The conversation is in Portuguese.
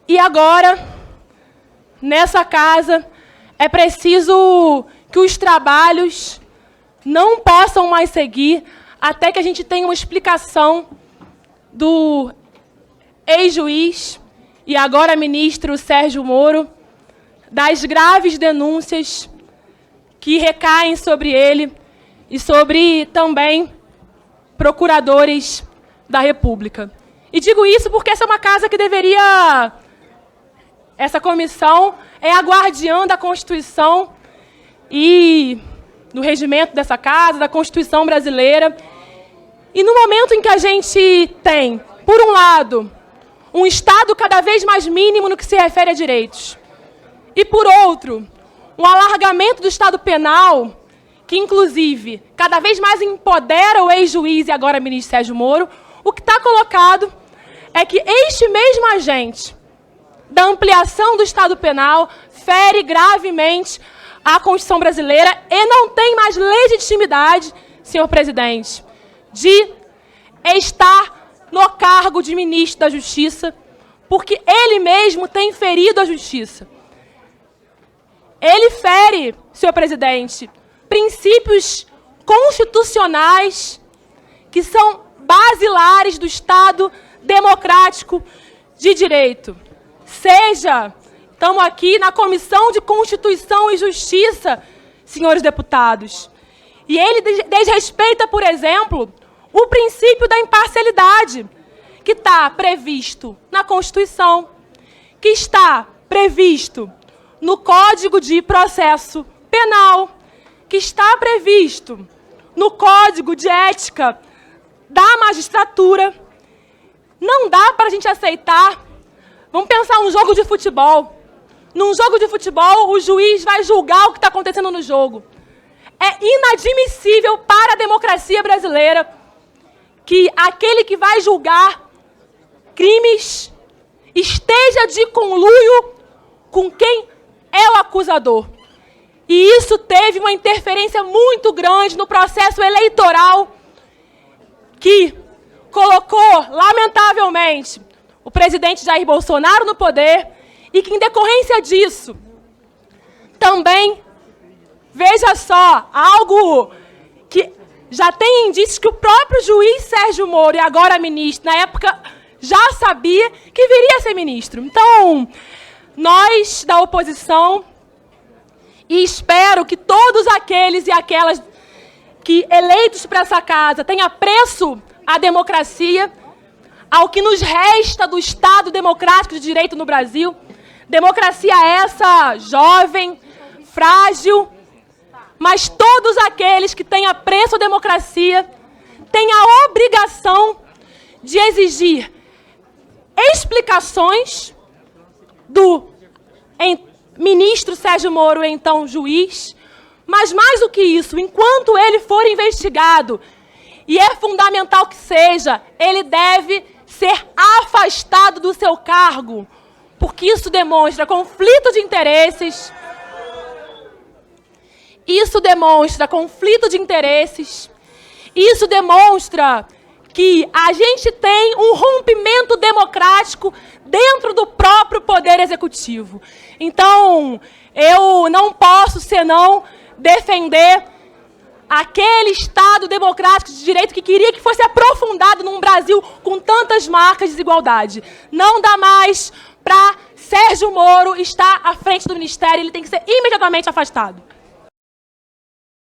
E agora, nessa casa, é preciso que os trabalhos não possam mais seguir até que a gente tenha uma explicação do ex-juiz e agora ministro Sérgio Moro das graves denúncias que recaem sobre ele e sobre também procuradores da República. E digo isso porque essa é uma casa que deveria... Essa comissão é a guardiã da Constituição e do regimento dessa casa, da Constituição brasileira. E no momento em que a gente tem, por um lado, um Estado cada vez mais mínimo no que se refere a direitos, e por outro, um alargamento do Estado penal, que inclusive cada vez mais empodera o ex-juiz e agora ministro Sérgio Moro, o que está colocado é que este mesmo agente da ampliação do Estado penal fere gravemente a Constituição brasileira e não tem mais legitimidade, senhor presidente, de estar no cargo de ministro da Justiça, porque ele mesmo tem ferido a Justiça. Ele fere, senhor presidente, princípios constitucionais que são basilares do Estado democrático de direito. Seja, estamos aqui na Comissão de Constituição e Justiça, senhores deputados, e ele desrespeita, por exemplo, o princípio da imparcialidade, que está previsto na Constituição, que está previsto no Código de Processo Penal, que está previsto no Código de Ética da Magistratura. Não dá para a gente aceitar. Vamos pensar um jogo de futebol. Num jogo de futebol, o juiz vai julgar o que está acontecendo no jogo. É inadmissível para a democracia brasileira que aquele que vai julgar crimes esteja de conluio com quem é o acusador. E isso teve uma interferência muito grande no processo eleitoral que colocou, lamentavelmente, o presidente Jair Bolsonaro no poder e que, em decorrência disso, também, veja só, algo que já tem indícios que o próprio juiz Sérgio Moro, e agora ministro, na época já sabia que viria a ser ministro. Então, nós da oposição, e espero que todos aqueles e aquelas que eleitos para essa casa tenham apreço à democracia, ao que nos resta do Estado democrático de direito no Brasil. Democracia essa jovem, frágil, mas todos aqueles que têm apreço à democracia têm a obrigação de exigir explicações do ministro Sérgio Moro, então juiz, mas mais do que isso, enquanto ele for investigado, e é fundamental que seja, ele deve ser afastado do seu cargo, porque isso demonstra conflito de interesses. Isso demonstra conflito de interesses. Isso demonstra que a gente tem um rompimento democrático dentro do próprio Poder Executivo. Então, eu não posso senão defender aquele Estado democrático de direito que queria que fosse aprofundado num Brasil com tantas marcas de desigualdade. Não dá mais para Sérgio Moro estar à frente do Ministério, ele tem que ser imediatamente afastado.